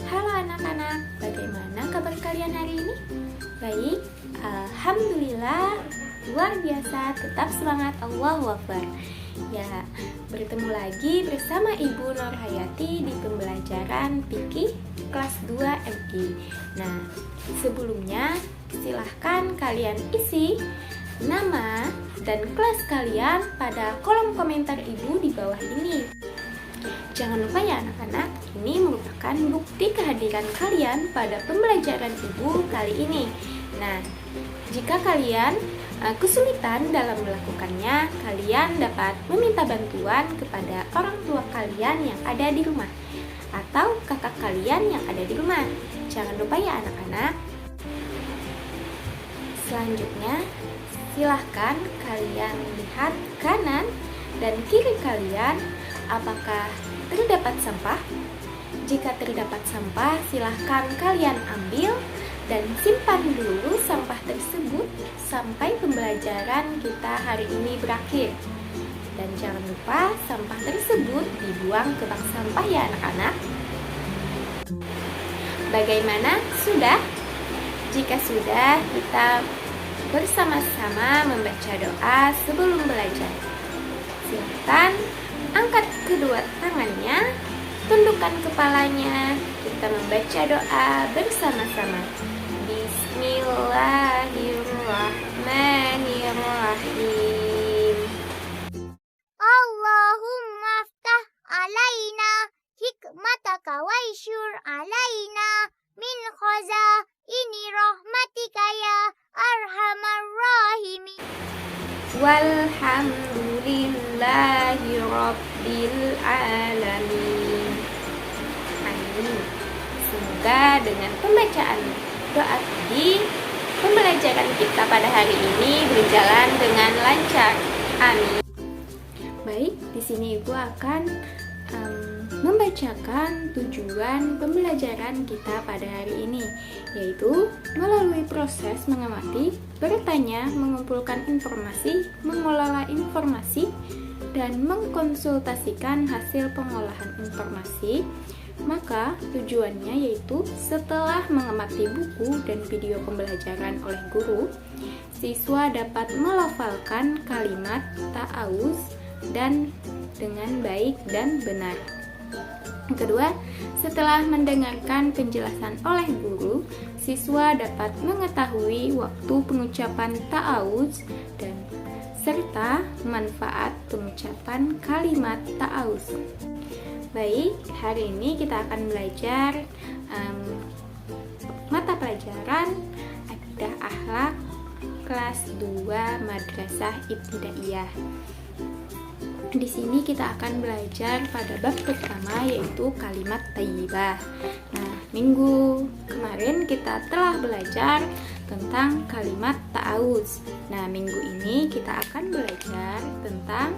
Halo anak-anak, bagaimana kabar kalian hari ini? Baik, Alhamdulillah, luar biasa, tetap semangat, Allahu Akbar. Ya, bertemu lagi bersama Ibu Nur Hayati di pembelajaran fikih kelas 2 MI. Nah, sebelumnya silahkan kalian isi nama dan kelas kalian pada kolom komentar Ibu di bawah ini. Jangan lupa ya anak-anak, ini merupakan bukti kehadiran kalian pada pembelajaran Ibu kali ini. Nah, jika kalian kesulitan dalam melakukannya, kalian dapat meminta bantuan kepada orang tua kalian yang ada di rumah atau kakak kalian yang ada di rumah. Jangan lupa ya anak-anak. Selanjutnya, silahkan kalian lihat kanan dan kiri kalian apakah terdapat sampah. Jika terdapat sampah, silahkan kalian ambil dan simpan dulu sampah tersebut sampai pembelajaran kita hari ini berakhir. Dan jangan lupa sampah tersebut dibuang ke bank sampah ya anak-anak. Bagaimana? Sudah? Jika sudah, kita bersama-sama membaca doa sebelum belajar. Silakan angkat kedua tangannya, tundukkan kepalanya. Kita membaca doa bersama-sama. Bismillahirrahmanirrahim. Allahumma aftah alaina hikmataka waishur alaina min khazaini rahmatika ya arhamar rahimin. Walhamdulillahi Rabbil Alamin. Amin. Semoga dengan pembacaan doa tadi, pembelajaran kita pada hari ini berjalan dengan lancar. Amin. Baik, di sini Ibu akan membacakan tujuan pembelajaran kita pada hari ini, yaitu melalui proses mengamati, bertanya, mengumpulkan informasi, mengelola informasi, dan mengkonsultasikan hasil pengolahan informasi. Maka tujuannya yaitu setelah mengamati buku dan video pembelajaran oleh guru, siswa dapat melafalkan kalimat ta'awuz dan dengan baik dan benar. Kedua, setelah mendengarkan penjelasan oleh guru, siswa dapat mengetahui waktu pengucapan ta'awuz dan serta manfaat pengucapan kalimat ta'awuz. Baik, hari ini kita akan belajar mata pelajaran Akidah Akhlak kelas 2 Madrasah Ibtidaiyah. Di sini kita akan belajar pada bab pertama, yaitu kalimat thayyibah. Nah, minggu kemarin kita telah belajar tentang kalimat ta'awuz. Nah, minggu ini kita akan belajar tentang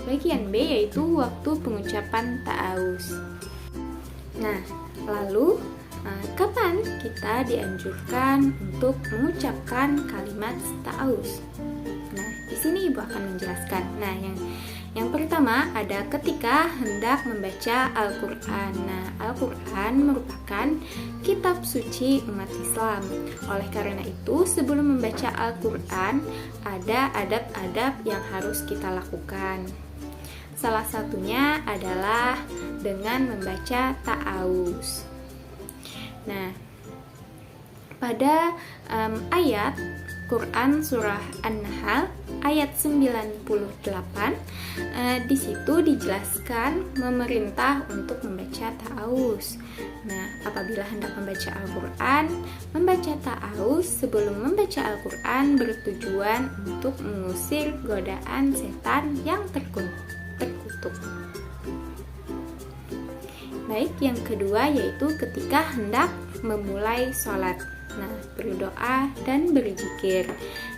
bagian B, yaitu waktu pengucapan ta'awuz. Nah, lalu kapan kita dianjurkan untuk mengucapkan kalimat ta'awuz? Nah, di sini Ibu akan menjelaskan. Nah, yang pertama ada ketika hendak membaca Al-Quran. Nah, Al-Quran merupakan kitab suci umat Islam. Oleh karena itu, sebelum membaca Al-Quran, ada adab-adab yang harus kita lakukan. Salah satunya adalah dengan membaca ta'awuz. Nah, pada ayat Quran surah An-Nahl ayat 98, di situ dijelaskan memerintah untuk membaca ta'awuz. Nah, apabila hendak membaca Al-Quran, membaca ta'awuz sebelum membaca Al-Quran bertujuan untuk mengusir godaan setan yang terkutuk. Baik, yang kedua yaitu ketika hendak memulai sholat. Nah, berdoa dan berzikir.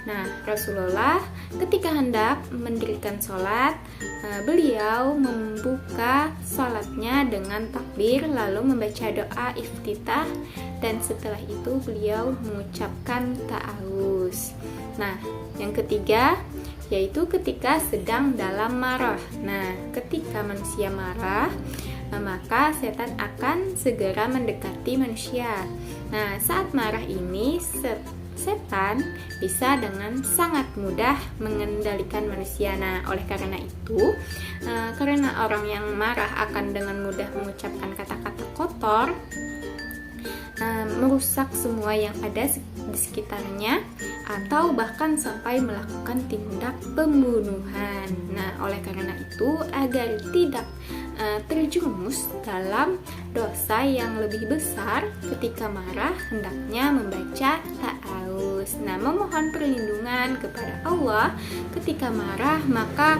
Nah, Rasulullah ketika hendak mendirikan sholat, beliau membuka sholatnya dengan takbir, lalu membaca doa iftitah, dan setelah itu beliau mengucapkan ta'awuz. Nah, yang ketiga yaitu ketika sedang dalam marah. Nah, ketika manusia marah, maka setan akan segera mendekati manusia. Nah, saat marah ini setan bisa dengan sangat mudah mengendalikan manusia. Nah, oleh karena itu, karena orang yang marah akan dengan mudah mengucapkan kata-kata kotor, merusak semua yang ada di sekitarnya, atau bahkan sampai melakukan tindak pembunuhan. Nah, oleh karena itu, agar tidak terjerumus dalam dosa yang lebih besar ketika marah, hendaknya membaca ta'awuz. Nah, memohon perlindungan kepada Allah ketika marah, maka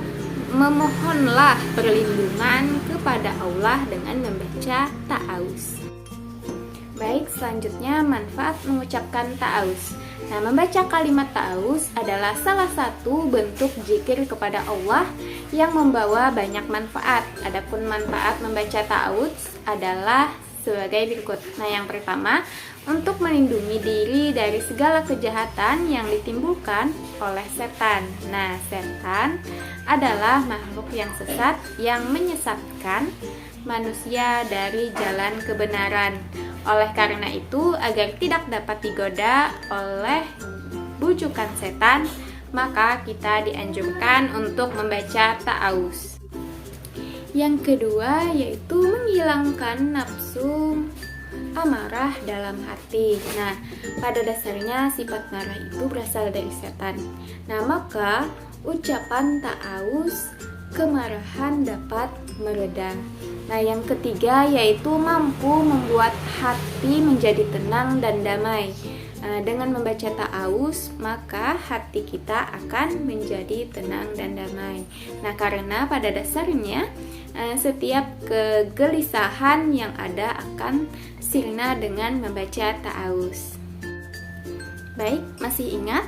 memohonlah perlindungan kepada Allah dengan membaca ta'awuz. Baik, selanjutnya manfaat mengucapkan ta'awuz. Nah, membaca kalimat ta'awuz adalah salah satu bentuk zikir kepada Allah yang membawa banyak manfaat. Adapun manfaat membaca ta'awuz adalah sebagai berikut. Nah, yang pertama, untuk melindungi diri dari segala kejahatan yang ditimbulkan oleh setan. Nah, setan adalah makhluk yang sesat yang menyesatkan manusia dari jalan kebenaran. Oleh karena itu, agar tidak dapat digoda oleh bujukan setan, maka kita dianjurkan untuk membaca ta'awuz. Yang kedua yaitu menghilangkan nafsu amarah dalam hati. Nah, pada dasarnya sifat marah itu berasal dari setan. Nah, maka ucapan ta'awuz kemarahan dapat mereda. Nah, yang ketiga yaitu mampu membuat hati menjadi tenang dan damai. Dengan membaca ta'awuz, maka hati kita akan menjadi tenang dan damai. Nah, karena pada dasarnya setiap kegelisahan yang ada akan sirna dengan membaca ta'awuz. Baik, masih ingat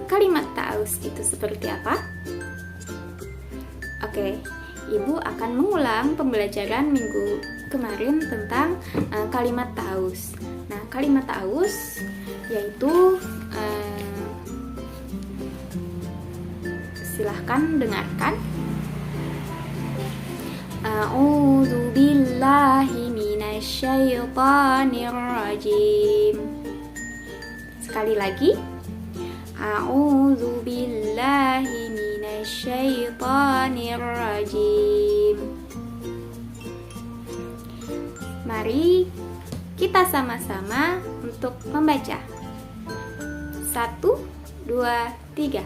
kalimat ta'awuz itu seperti apa? Oke, Ibu akan mengulang pembelajaran minggu kemarin tentang kalimat ta'awuz. Nah, kalimat ta'awuz yaitu silahkan dengarkan. A'udzu billahi minasyaitonir rajim. Sekali lagi. A'udzu billahi minasyaitonir rajim. Mari kita sama-sama untuk membaca. 1, 2, 3.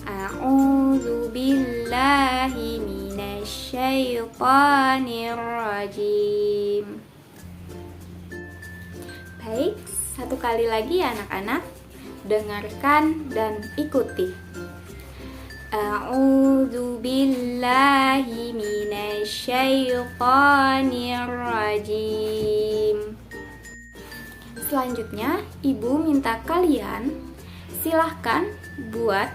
A'udzu billahi minasyaitonir rajim. Baik, satu kali lagi ya anak-anak. Dengarkan dan ikuti. A'udzu billahi minasyaitonir rajim. Selanjutnya, Ibu minta kalian silahkan buat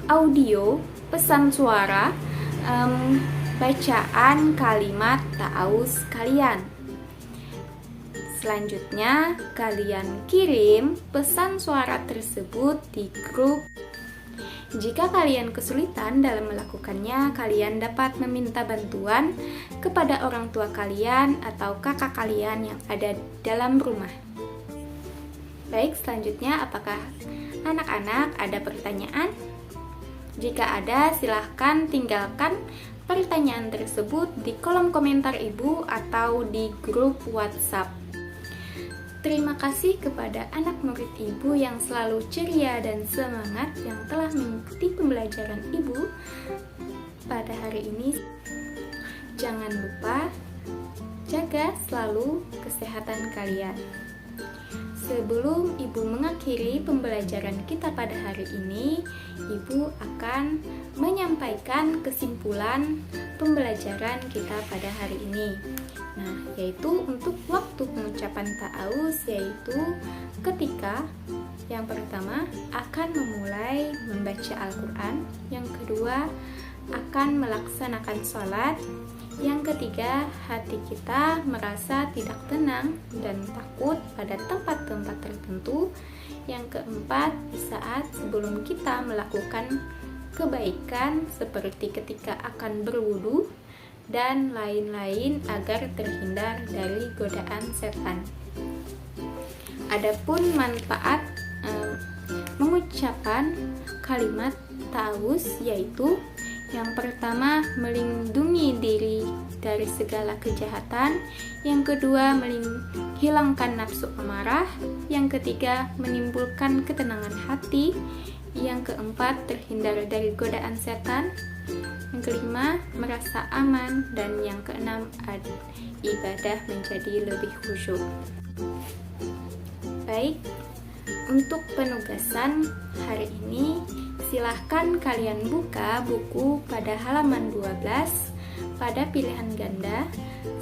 audio pesan suara bacaan kalimat ta'awuz kalian. Selanjutnya, kalian kirim pesan suara tersebut di grup. Jika kalian kesulitan dalam melakukannya, kalian dapat meminta bantuan kepada orang tua kalian atau kakak kalian yang ada dalam rumah. Baik, selanjutnya apakah anak-anak ada pertanyaan? Jika ada, silahkan tinggalkan pertanyaan tersebut di kolom komentar Ibu atau di grup WhatsApp. Terima kasih kepada anak murid Ibu yang selalu ceria dan semangat yang telah mengikuti pembelajaran Ibu pada hari ini. Jangan lupa jaga selalu kesehatan kalian. Sebelum Ibu mengakhiri pembelajaran kita pada hari ini, Ibu akan menyampaikan kesimpulan pembelajaran kita pada hari ini. Nah, yaitu untuk waktu pengucapan ta'awuz, yaitu ketika yang pertama akan memulai membaca Al-Quran, yang kedua akan melaksanakan sholat, yang ketiga hati kita merasa tidak tenang dan takut pada tempat-tempat tertentu, yang keempat saat sebelum kita melakukan kebaikan seperti ketika akan berwudu, dan lain-lain agar terhindar dari godaan setan. Adapun manfaat mengucapkan kalimat ta'awuz yaitu yang pertama melindungi diri dari segala kejahatan, yang kedua menghilangkan nafsu amarah, yang ketiga menimbulkan ketenangan hati, yang keempat terhindar dari godaan setan, yang kelima merasa aman, dan yang keenam ibadah menjadi lebih khusyuk. Baik, untuk penugasan hari ini silahkan kalian buka buku pada halaman 12 pada pilihan ganda.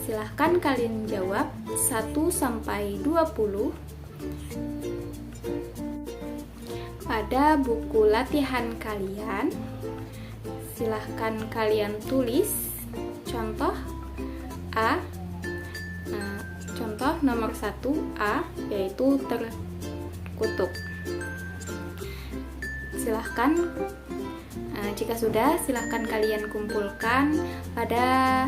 Silahkan kalian jawab 1 sampai 20. Pada buku latihan kalian, silahkan kalian tulis contoh A. Contoh nomor 1 A yaitu terkutuk. Silahkan jika sudah, silahkan kalian kumpulkan pada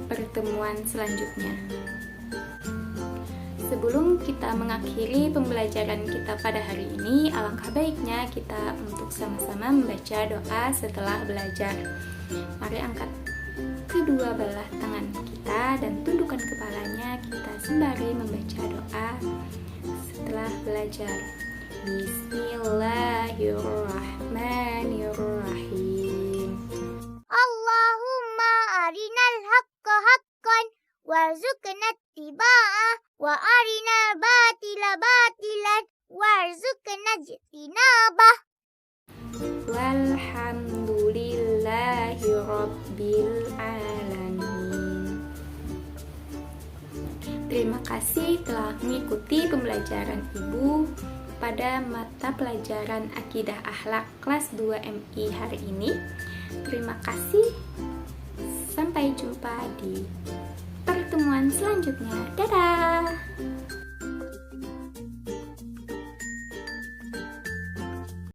pertemuan selanjutnya. Sebelum kita mengakhiri pembelajaran kita pada hari ini, alangkah baiknya kita untuk sama-sama membaca doa setelah belajar. Mari angkat kedua belah tangan kita dan tundukkan kepalanya, kita sembari membaca doa setelah belajar. Bismillahirrahmanirrahim. Allahumma arinal haqqa haqqan warzuqna ittiba'ah wa arinal batila batilan warzuqna ijtinabah. Walhamdulillahi rabbil alamin. Terima kasih telah mengikuti pembelajaran Ibu pada mata pelajaran Akidah Akhlak kelas 2 MI hari ini. Terima kasih. Sampai jumpa di pertemuan selanjutnya. Dadah.